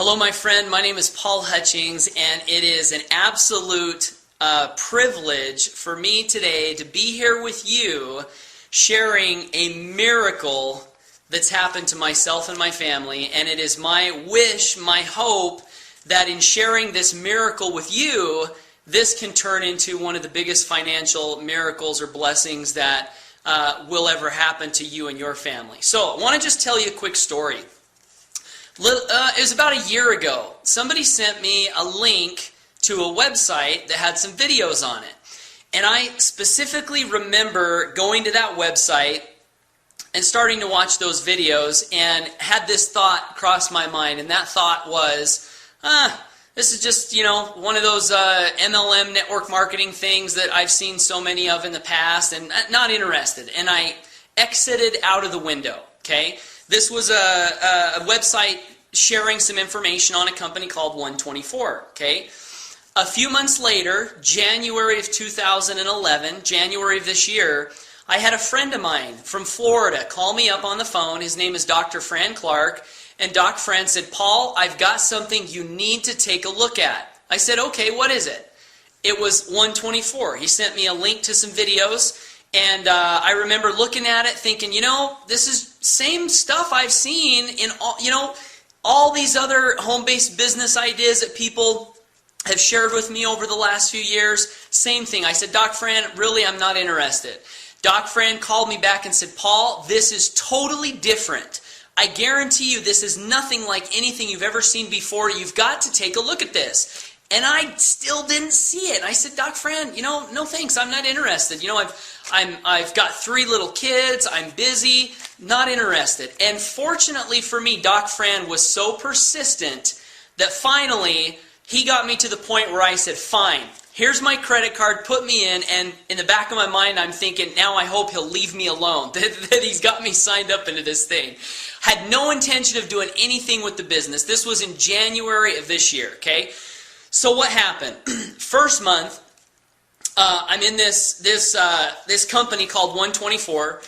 Hello, my friend. My name is Paul Hutchings, and it is an absolute privilege for me today to be here with you sharing a miracle that's happened to myself and my family. And it is my wish, my hope, that in sharing this miracle with you, this can turn into one of the biggest financial miracles or blessings that will ever happen to you and your family. So I want to just tell you a quick story. It was about a year ago. Somebody sent me a link to a website that had some videos on it. And I specifically remember going to that website and starting to watch those videos and had this thought cross my mind. And that thought was, this is just, one of those MLM network marketing things that I've seen so many of in the past and not interested. And I exited out of the window, okay? This was a website sharing some information on a company called 124, okay? A few months later, January of 2011, January of this year, I had a friend of mine from Florida call me up on the phone. His name is Dr. Fran Clark. And Doc Fran said, Paul, I've got something you need to take a look at. I said, okay, what is it? It was 124. He sent me a link to some videos. And I remember looking at it thinking, this is same stuff I've seen in all these other home-based business ideas that people have shared with me over the last few years. Same thing. I said, Doc Fran, really, I'm not interested. Doc Fran called me back and said, Paul, this is totally different. I guarantee you this is nothing like anything you've ever seen before. You've got to take a look at this. And I still didn't see it. I said, Doc Fran, no thanks. I'm not interested. I've got 3 little kids. I'm busy. Not interested. And fortunately for me, Doc Fran was so persistent that finally he got me to the point where I said, fine, here's my credit card, put me in. And in the back of my mind, I'm thinking, now I hope he'll leave me alone, that he's got me signed up into this thing. Had no intention of doing anything with the business. This was in January of this year, okay? So what happened? First month, I'm in this company called 124,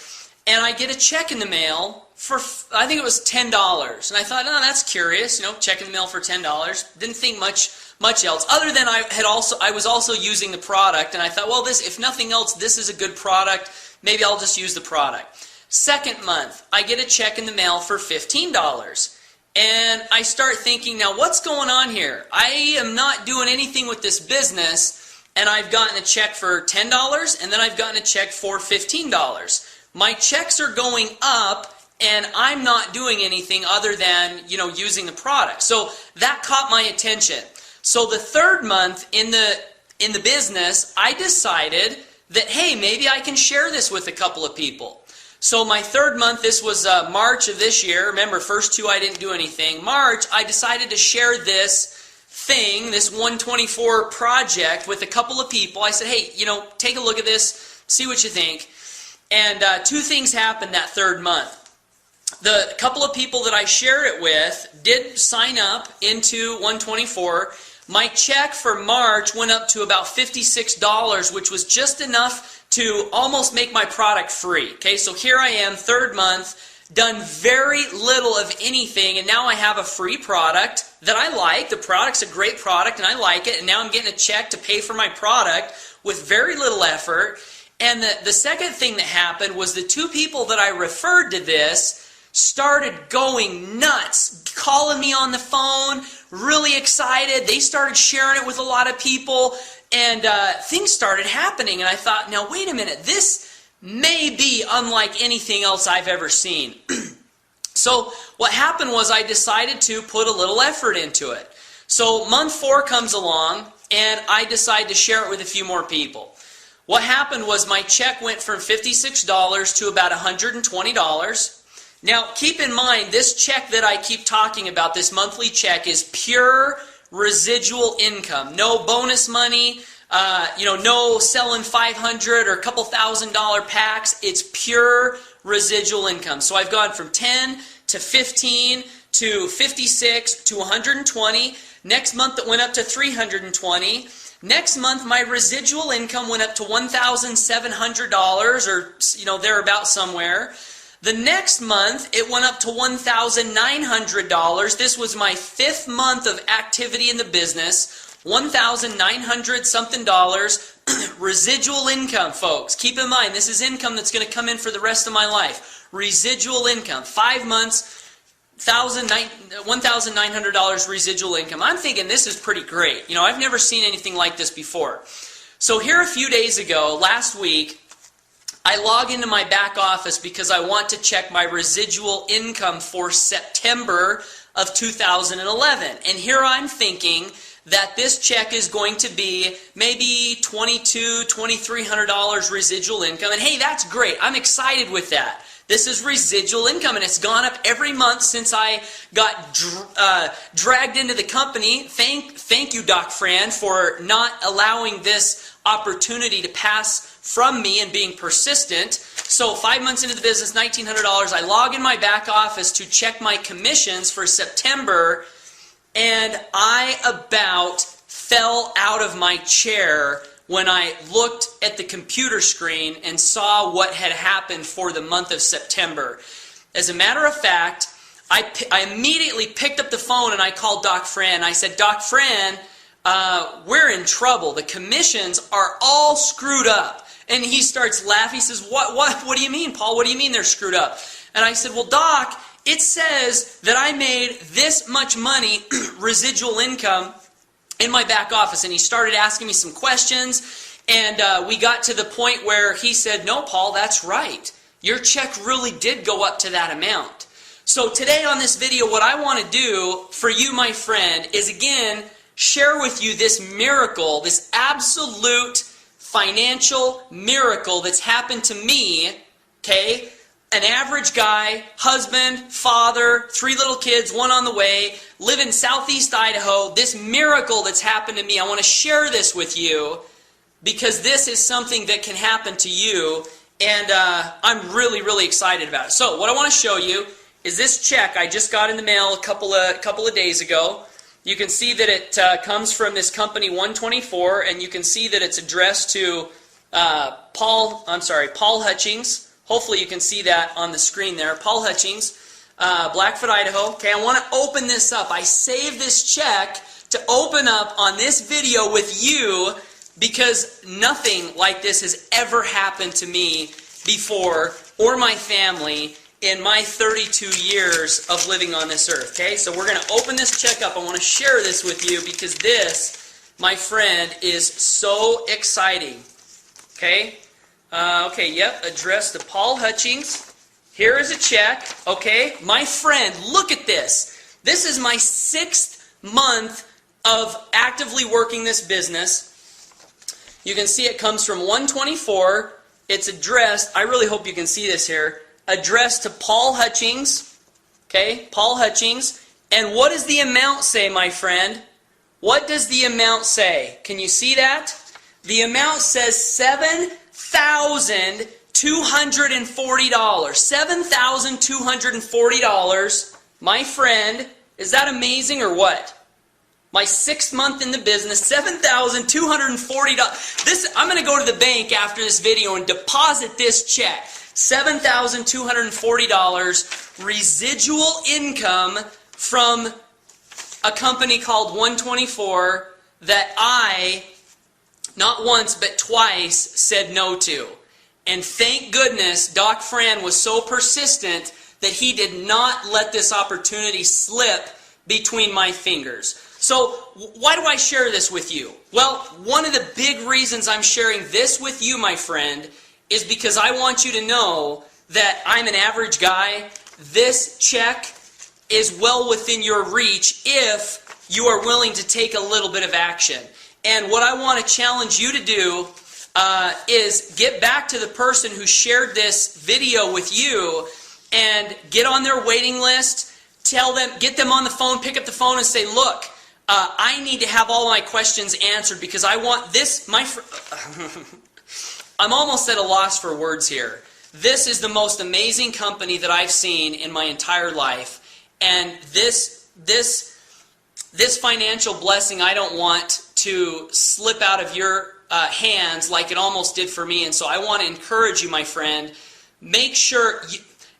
and I get a check in the mail for, I think it was $10. And I thought, oh, that's curious, check in the mail for $10. Didn't think much else, other than I was also using the product, and I thought, well, if nothing else, this is a good product. Maybe I'll just use the product. Second month, I get a check in the mail for $15. And I start thinking, now what's going on here? I am not doing anything with this business, and I've gotten a check for $10, and then I've gotten a check for $15. My checks are going up, and I'm not doing anything other than, using the product. So that caught my attention. So the third month in the business, I decided that, hey, maybe I can share this with a couple of people. So my third month, this was March of this year. Remember, first 2 I didn't do anything. March, I decided to share this thing, this 124 project with a couple of people. I said, hey, take a look at this, see what you think. And 2 things happened that third month. The couple of people that I shared it with did sign up into 124. My check for March went up to about $56, which was just enough to almost make my product free. Okay, so here I am, third month, done very little of anything, and now I have a free product that I like. The product's a great product, and I like it, and now I'm getting a check to pay for my product with very little effort. And the second thing that happened was the 2 people that I referred to this started going nuts, calling me on the phone, really excited. They started sharing it with a lot of people, and things started happening. And I thought, now wait a minute, this may be unlike anything else I've ever seen. So what happened was I decided to put a little effort into it. So month 4 comes along, and I decide to share it with a few more people. What happened was my check went from $56 to about $120. Now, keep in mind, this check that I keep talking about, this monthly check, is pure residual income. No bonus money, no selling $500 or a couple $1,000 packs. It's pure residual income. So I've gone from 10 to 15 to 56 to 120. Next month it went up to 320. Next month my residual income went up to $1,700 or thereabout somewhere. The next month, it went up to $1,900. This was my 5th month of activity in the business. $1,900 something dollars. Residual income, folks. Keep in mind, this is income that's going to come in for the rest of my life. Residual income. 5 months, $1,900 residual income. I'm thinking this is pretty great. You know, I've never seen anything like this before. So here a few days ago, last week, I log into my back office because I want to check my residual income for September of 2011. And here I'm thinking that this check is going to be maybe $2,200, $2,300 residual income. And hey, that's great. I'm excited with that. This is residual income, and it's gone up every month since I got dragged into the company. Thank you, Doc Fran, for not allowing this opportunity to pass from me and being persistent. So 5 months into the business, $1,900. I log in my back office to check my commissions for September, and I about fell out of my chair when I looked at the computer screen and saw what had happened for the month of September. As a matter of fact, I immediately picked up the phone and I called Doc Fran. I said, Doc Fran, we're in trouble. The commissions are all screwed up. And he starts laughing. He says, what do you mean, Paul? What do you mean they're screwed up? And I said, well, Doc, it says that I made this much money, residual income, in my back office. And he started asking me some questions, and we got to the point where he said, no, Paul, that's right. Your check really did go up to that amount. So today on this video, what I want to do for you, my friend, is again share with you this miracle, this absolute financial miracle that's happened to me, okay? An average guy, husband, father, 3 little kids, 1 on the way, live in southeast Idaho. This miracle that's happened to me, I want to share this with you because this is something that can happen to you, and I'm really, really excited about it. So what I want to show you is this check I just got in the mail a couple of days ago. You can see that it comes from this company 124, and you can see that it's addressed to Paul Hutchings. Hopefully you can see that on the screen there. Paul Hutchings, Blackfoot, Idaho. Okay, I want to open this up. I saved this check to open up on this video with you because nothing like this has ever happened to me before or my family in my 32 years of living on this earth. Okay, so we're going to open this check up. I want to share this with you because this, my friend, is so exciting. Okay, addressed to Paul Hutchings. Here is a check. Okay, my friend, look at this. This is my 6th month of actively working this business. You can see it comes from 124. It's addressed, I really hope you can see this here, addressed to Paul Hutchings. Okay, Paul Hutchings. And what does the amount say, my friend? What does the amount say? Can you see that? The amount says $7,240. $7,240. My friend, is that amazing or what? My 6th month in the business, $7,240. I'm going to go to the bank after this video and deposit this check. $7,240 residual income from a company called 124 that I, not once but twice, said no to. And thank goodness Doc Fran was so persistent that he did not let this opportunity slip between my fingers. So why do I share this with you? Well, one of the big reasons I'm sharing this with you, my friend, is because I want you to know that I'm an average guy. This check is well within your reach if you are willing to take a little bit of action. And what I want to challenge you to do is get back to the person who shared this video with you and get on their waiting list. Tell them, get them on the phone, pick up the phone and say, look, I need to have all my questions answered because I want this, I'm almost at a loss for words here. This is the most amazing company that I've seen in my entire life. And this financial blessing I don't want to slip out of your hands like it almost did for me. And so I want to encourage you, my friend, make sure,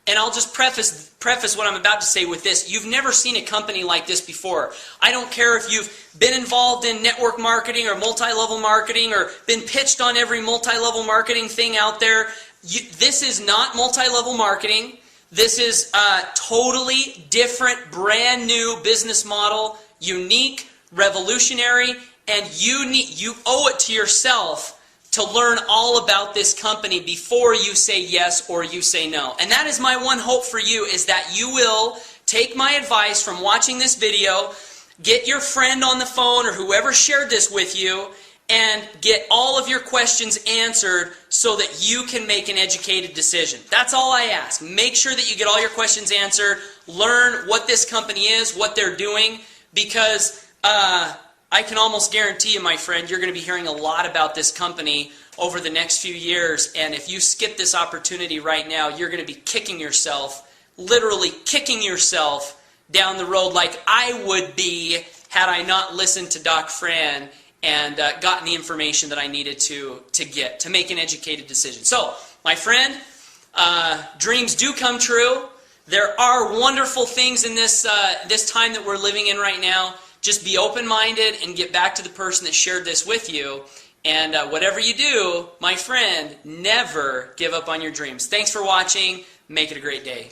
And I'll just preface what I'm about to say with this. You've never seen a company like this before. I don't care if you've been involved in network marketing or multi-level marketing or been pitched on every multi-level marketing thing out there. This is not multi-level marketing. This is a totally different, brand new business model, unique, revolutionary, and you owe it to yourself to learn all about this company before you say yes or you say no. And that is my one hope for you, is that you will take my advice from watching this video, get your friend on the phone or whoever shared this with you, and get all of your questions answered so that you can make an educated decision. That's all I ask. Make sure that you get all your questions answered, learn what this company is, what they're doing, because I can almost guarantee you, my friend, you're going to be hearing a lot about this company over the next few years, and if you skip this opportunity right now, you're going to be kicking yourself, literally kicking yourself down the road like I would be had I not listened to Doc Fran and gotten the information that I needed to get, to make an educated decision. So, my friend, dreams do come true. There are wonderful things in this time that we're living in right now. Just be open-minded and get back to the person that shared this with you. And whatever you do, my friend, never give up on your dreams. Thanks for watching. Make it a great day.